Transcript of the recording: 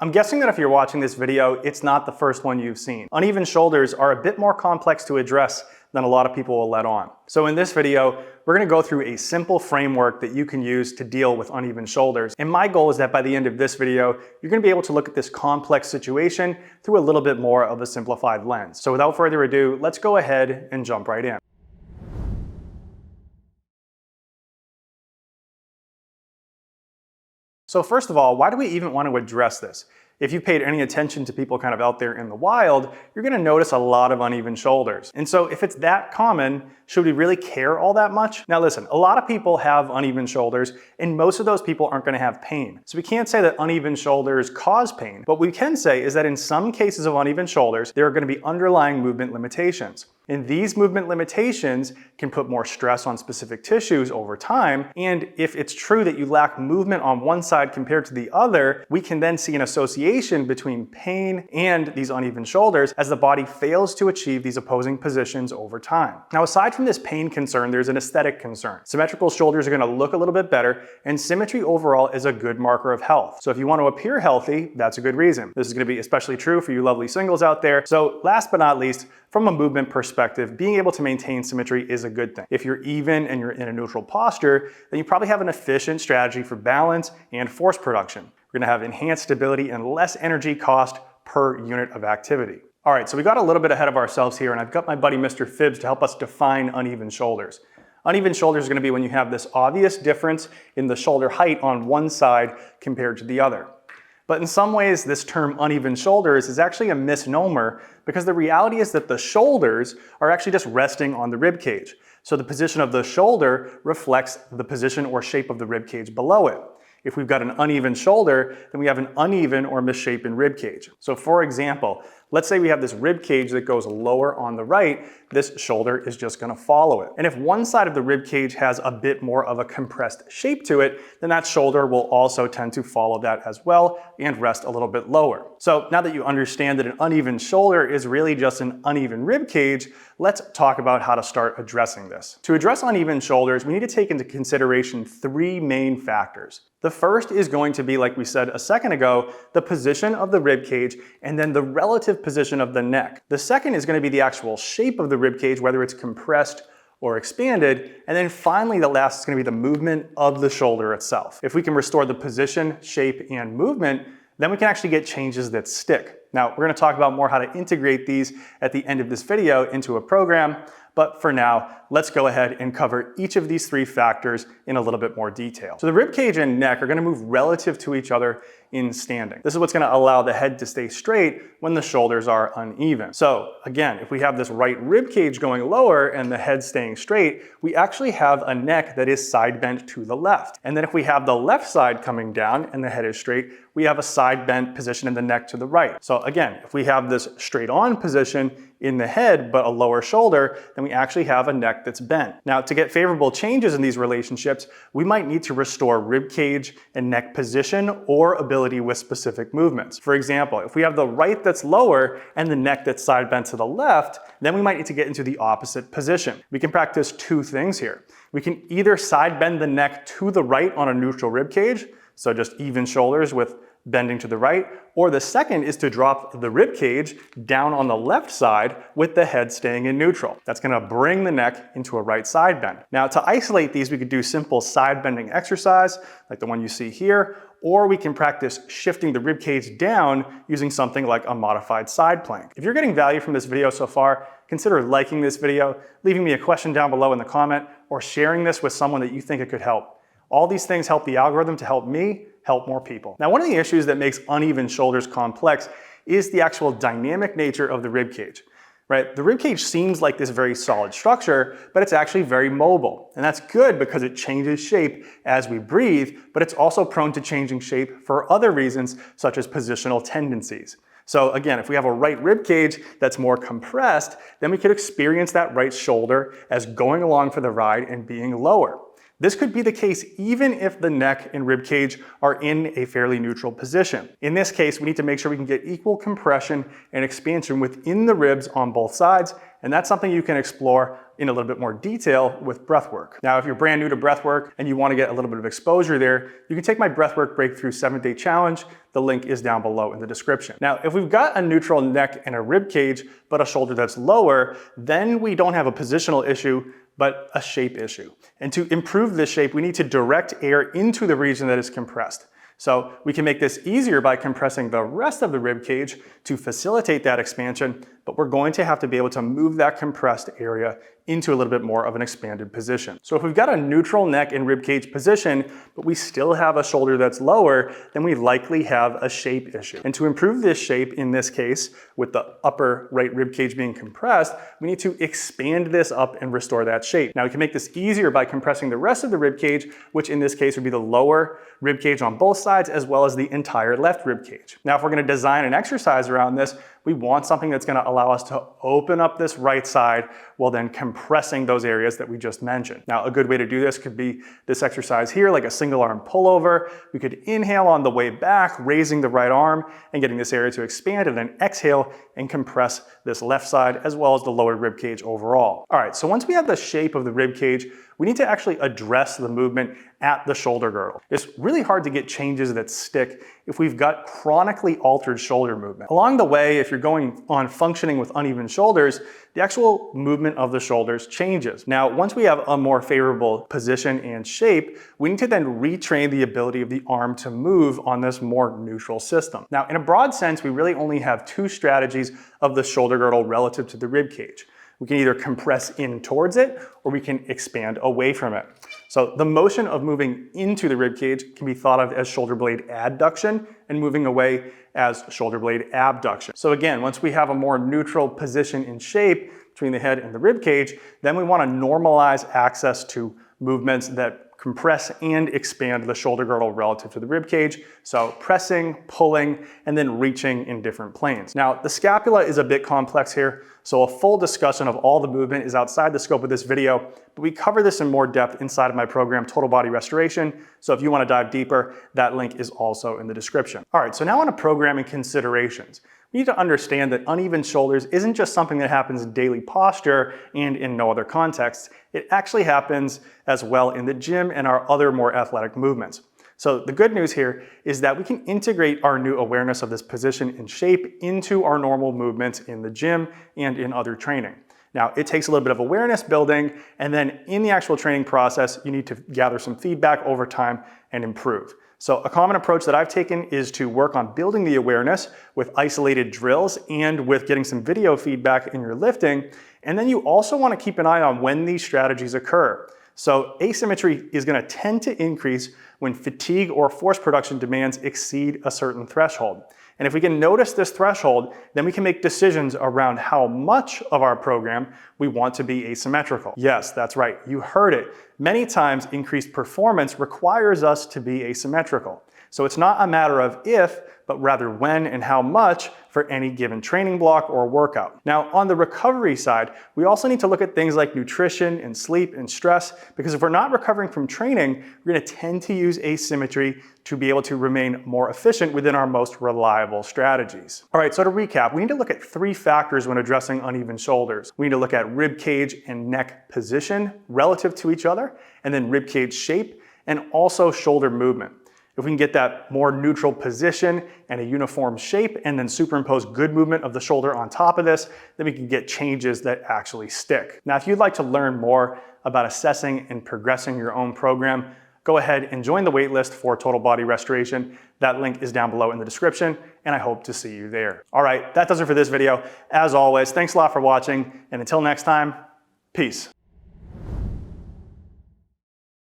I'm guessing that if you're watching this video, it's not the first one you've seen. Uneven shoulders are a bit more complex to address than a lot of people will let on. So in this video, we're gonna go through a simple framework that you can use to deal with uneven shoulders. And my goal is that by the end of this video, you're gonna be able to look at this complex situation through a little bit more of a simplified lens. So without further ado, let's go ahead and jump right in. So first of all, why do we even want to address this? If you've paid any attention to people kind of out there in the wild, you're going to notice a lot of uneven shoulders. And so if it's that common, should we really care all that much? Now listen, a lot of people have uneven shoulders and most of those people aren't going to have pain. So we can't say that uneven shoulders cause pain. What we can say is that in some cases of uneven shoulders, there are going to be underlying movement limitations. And these movement limitations can put more stress on specific tissues over time. And if it's true that you lack movement on one side compared to the other, we can then see an association between pain and these uneven shoulders as the body fails to achieve these opposing positions over time. Now, aside from this pain concern, there's an aesthetic concern. Symmetrical shoulders are going to look a little bit better, and symmetry overall is a good marker of health. So if you want to appear healthy, that's a good reason. This is going to be especially true for you lovely singles out there. So last but not least, from a movement perspective, being able to maintain symmetry is a good thing. If you're even and you're in a neutral posture, then you probably have an efficient strategy for balance and force production. We're gonna have enhanced stability and less energy cost per unit of activity. All right, so we got a little bit ahead of ourselves here, and I've got my buddy Mr. Phibbs to help us define uneven shoulders. Uneven shoulders are gonna be when you have this obvious difference in the shoulder height on one side compared to the other. But in some ways, this term uneven shoulders is actually a misnomer because the reality is that the shoulders are actually just resting on the rib cage. So the position of the shoulder reflects the position or shape of the rib cage below it. If we've got an uneven shoulder, then we have an uneven or misshapen rib cage. So for example, let's say we have this rib cage that goes lower on the right, this shoulder is just gonna follow it. And if one side of the rib cage has a bit more of a compressed shape to it, then that shoulder will also tend to follow that as well and rest a little bit lower. So now that you understand that an uneven shoulder is really just an uneven rib cage, let's talk about how to start addressing this. To address uneven shoulders, we need to take into consideration three main factors. The first is going to be, like we said a second ago, the position of the rib cage and then the relative position of the neck. The second is going to be the actual shape of the rib cage, whether it's compressed or expanded. And then finally, the last is going to be the movement of the shoulder itself. If we can restore the position, shape, and movement, then we can actually get changes that stick. Now, we're going to talk about more how to integrate these at the end of this video into a program. But for now, let's go ahead and cover each of these three factors in a little bit more detail. So the rib cage and neck are going to move relative to each other in standing. This is what's going to allow the head to stay straight when the shoulders are uneven. So again, if we have this right rib cage going lower and the head staying straight, we actually have a neck that is side bent to the left. And then if we have the left side coming down and the head is straight, we have a side bent position in the neck to the right. So again, if we have this straight on position in the head but a lower shoulder, then we actually have a neck that's bent. Now, to get favorable changes in these relationships, we might need to restore rib cage and neck position or ability with specific movements. For example, if we have the right that's lower and the neck that's side bent to the left, then we might need to get into the opposite position. We can practice two things here. We can either side bend the neck to the right on a neutral rib cage, so just even shoulders with bending to the right, or the second is to drop the rib cage down on the left side with the head staying in neutral. That's going to bring the neck into a right side bend. Now, to isolate these, we could do simple side bending exercise like the one you see here, or we can practice shifting the rib cage down using something like a modified side plank. If you're getting value from this video so far, consider liking this video, leaving me a question down below in the comment, or sharing this with someone that you think it could help. All these things help the algorithm to help me help more people. Now, one of the issues that makes uneven shoulders complex is the actual dynamic nature of the rib cage, right? The rib cage seems like this very solid structure, but it's actually very mobile. And that's good because it changes shape as we breathe, but it's also prone to changing shape for other reasons, such as positional tendencies. So again, if we have a right rib cage that's more compressed, then we could experience that right shoulder as going along for the ride and being lower. This could be the case even if the neck and rib cage are in a fairly neutral position. In this case, we need to make sure we can get equal compression and expansion within the ribs on both sides And that's something you can explore in a little bit more detail with breathwork. Now, if you're brand new to breathwork and you want to get a little bit of exposure there, you can take my Breathwork Breakthrough 7-day challenge. The link is down below in the description. Now, if we've got a neutral neck and a rib cage, but a shoulder that's lower, then we don't have a positional issue, but a shape issue. And to improve this shape, we need to direct air into the region that is compressed. So we can make this easier by compressing the rest of the rib cage to facilitate that expansion, but we're going to have to be able to move that compressed area into a little bit more of an expanded position. So if we've got a neutral neck and rib cage position, but we still have a shoulder that's lower, then we likely have a shape issue. And to improve this shape, in this case, with the upper right rib cage being compressed, we need to expand this up and restore that shape. Now we can make this easier by compressing the rest of the rib cage, which in this case would be the lower rib cage on both sides, as well as the entire left rib cage. Now, if we're gonna design an exercise around this, we want something that's gonna allow us to open up this right side while then compressing those areas that we just mentioned. Now, a good way to do this could be this exercise here, like a single arm pullover. We could inhale on the way back, raising the right arm and getting this area to expand, and then exhale and compress this left side as well as the lower rib cage overall. All right, so once we have the shape of the rib cage, we need to actually address the movement at the shoulder girdle. It's really hard to get changes that stick if we've got chronically altered shoulder movement. Along the way, if you're going on functioning with uneven shoulders, the actual movement of the shoulders changes. Now, once we have a more favorable position and shape, we need to then retrain the ability of the arm to move on this more neutral system. Now, in a broad sense, we really only have two strategies of the shoulder girdle relative to the rib cage. We can either compress in towards it or we can expand away from it. So the motion of moving into the rib cage can be thought of as shoulder blade adduction and moving away as shoulder blade abduction. So again, once we have a more neutral position in shape between the head and the rib cage, then we want to normalize access to movements that compress and expand the shoulder girdle relative to the rib cage. So pressing, pulling, and then reaching in different planes. Now, the scapula is a bit complex here, so a full discussion of all the movement is outside the scope of this video, but we cover this in more depth inside of my program, Total Body Restoration. So if you want to dive deeper, that link is also in the description. All right, so now on to programming considerations. We need to understand that uneven shoulders isn't just something that happens in daily posture and in no other context. It actually happens as well in the gym and our other more athletic movements. So the good news here is that we can integrate our new awareness of this position and shape into our normal movements in the gym and in other training. Now, it takes a little bit of awareness building, and then in the actual training process, you need to gather some feedback over time and improve. So a common approach that I've taken is to work on building the awareness with isolated drills and with getting some video feedback in your lifting. And then you also want to keep an eye on when these strategies occur. So asymmetry is going to tend to increase when fatigue or force production demands exceed a certain threshold. And if we can notice this threshold, then we can make decisions around how much of our program we want to be asymmetrical. Yes, that's right, you heard it. Many times increased performance requires us to be asymmetrical. So it's not a matter of if, but rather when and how much for any given training block or workout. Now, on the recovery side, we also need to look at things like nutrition and sleep and stress, because if we're not recovering from training, we're going to tend to use asymmetry to be able to remain more efficient within our most reliable strategies. All right, so to recap, we need to look at three factors when addressing uneven shoulders. We need to look at rib cage and neck position relative to each other, and then rib cage shape, and also shoulder movement. If we can get that more neutral position and a uniform shape and then superimpose good movement of the shoulder on top of this, then we can get changes that actually stick. Now, if you'd like to learn more about assessing and progressing your own program, go ahead and join the waitlist for Total Body Restoration. That link is down below in the description, and I hope to see you there. All right, that does it for this video. As always, thanks a lot for watching, and until next time, peace.